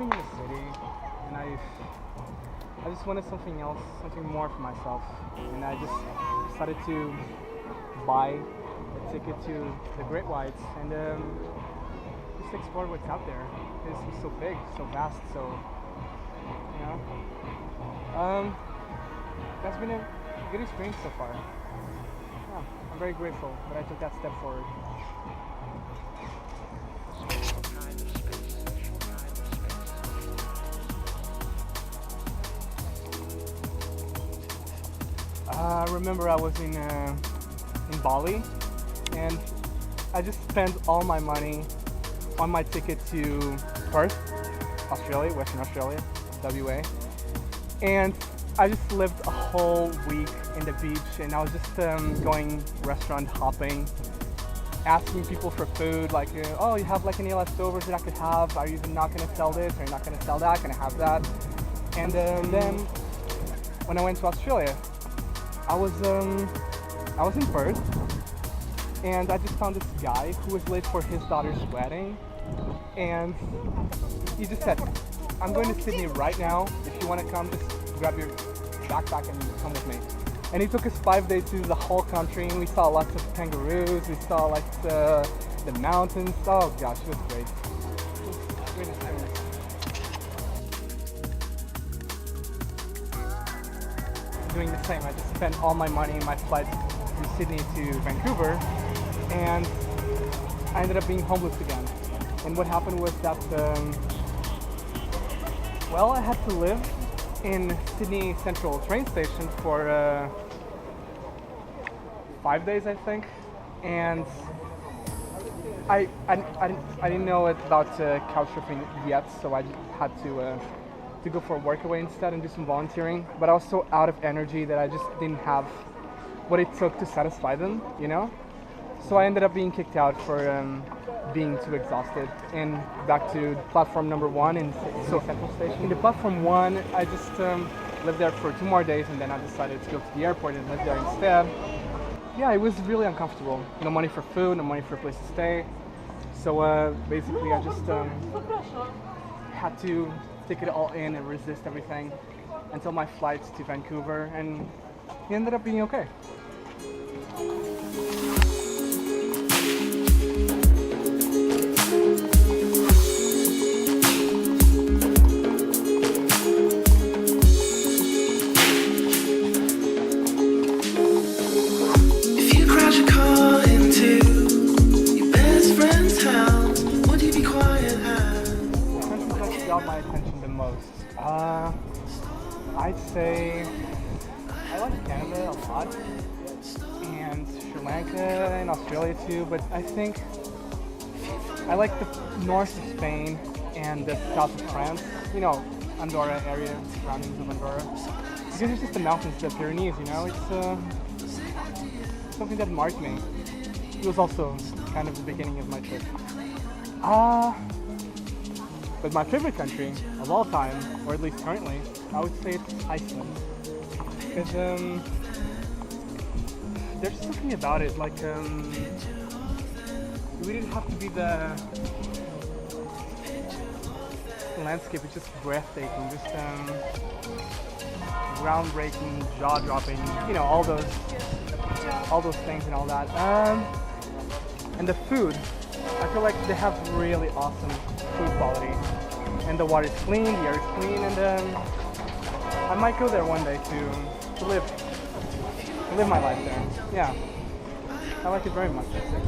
living in the city, and I just wanted something else, something more for myself, and I just decided to buy a ticket to the Great Whites and just explore what's out there. It's so big, so vast, so you know. That's been a good experience so far. Yeah, I'm very grateful that I took that step forward. I remember I was in Bali, and I just spent all my money on my ticket to Perth, Australia, Western Australia, WA, and I just lived a whole week in the beach, and I was just going restaurant hopping, asking people for food, like, oh, you have like any leftovers that I could have? Are you not going to sell this? Are you not going to sell that? Can I have that? And then when I went to Australia, I was in Perth, and I just found this guy who was late for his daughter's wedding, and he just said, I'm going to Sydney right now. If you want to come, just grab your backpack and come with me. And he took us 5 days through the whole country, and we saw lots of kangaroos, we saw like the mountains. Oh gosh, it was great. It was a great experience. Doing the same. I just spent all my money in my flight from Sydney to Vancouver, and I ended up being homeless again. And what happened was that, well, I had to live in Sydney Central train station for 5 days, I think, and I didn't know about couch surfing yet, so I had to go for a workaway instead and do some volunteering. But I was so out of energy that I just didn't have what it took to satisfy them, you know. So I ended up being kicked out for being too exhausted, and back to platform number 1 in Sydney Central Station. In the platform 1, I just lived there for 2 more days, and then I decided to go to the airport and live there instead. Yeah, it was really uncomfortable. No money for food, no money for a place to stay. So basically I just had to take it all in and resist everything until my flight to Vancouver, and it ended up being okay. Got my attention the most. I'd say I like Canada a lot, and Sri Lanka and Australia too, but I think I like the north of Spain and the south of France, you know, Andorra area, surroundings of Andorra, because it's just the mountains, the Pyrenees, you know. It's something that marked me. It was also kind of the beginning of my trip. But my favorite country of all time, or at least currently, I would say it's Iceland. Because there's something about it, like it didn't have to be the landscape, it's just breathtaking, just groundbreaking, jaw-dropping, you know, all those things and all that. And the food, I feel like they have really awesome food quality, and the water is clean, the air is clean, and I might go there one day to live my life there. Yeah, I like it very much, I think.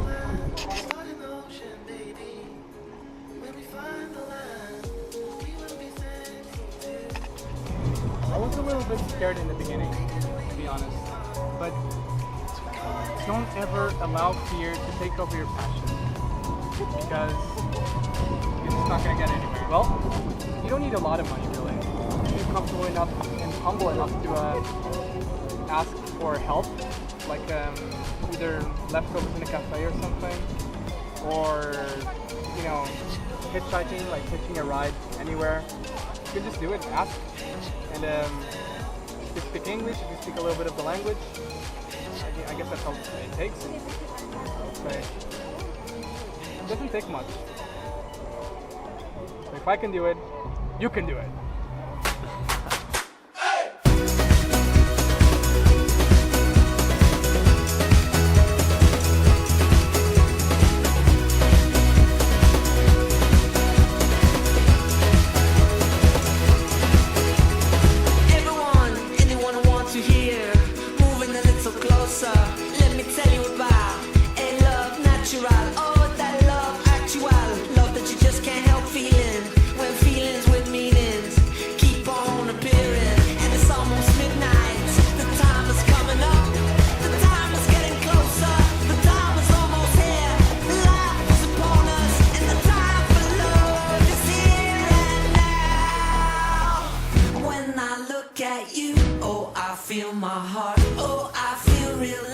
I was a little bit scared in the beginning, to be honest, but don't ever allow fear to take over your passion, because it's not going to get anywhere. Well, you don't need a lot of money, really. You're comfortable enough and humble enough to ask for help, like either leftovers in a cafe or something, or, you know, hitchhiking, like hitching a ride anywhere. You can just do it, ask. And if you speak English, if you speak a little bit of the language, I guess that's all it takes. Okay. It doesn't take much. So if I can do it, You can do it. At you, oh, I feel my heart, oh, I feel real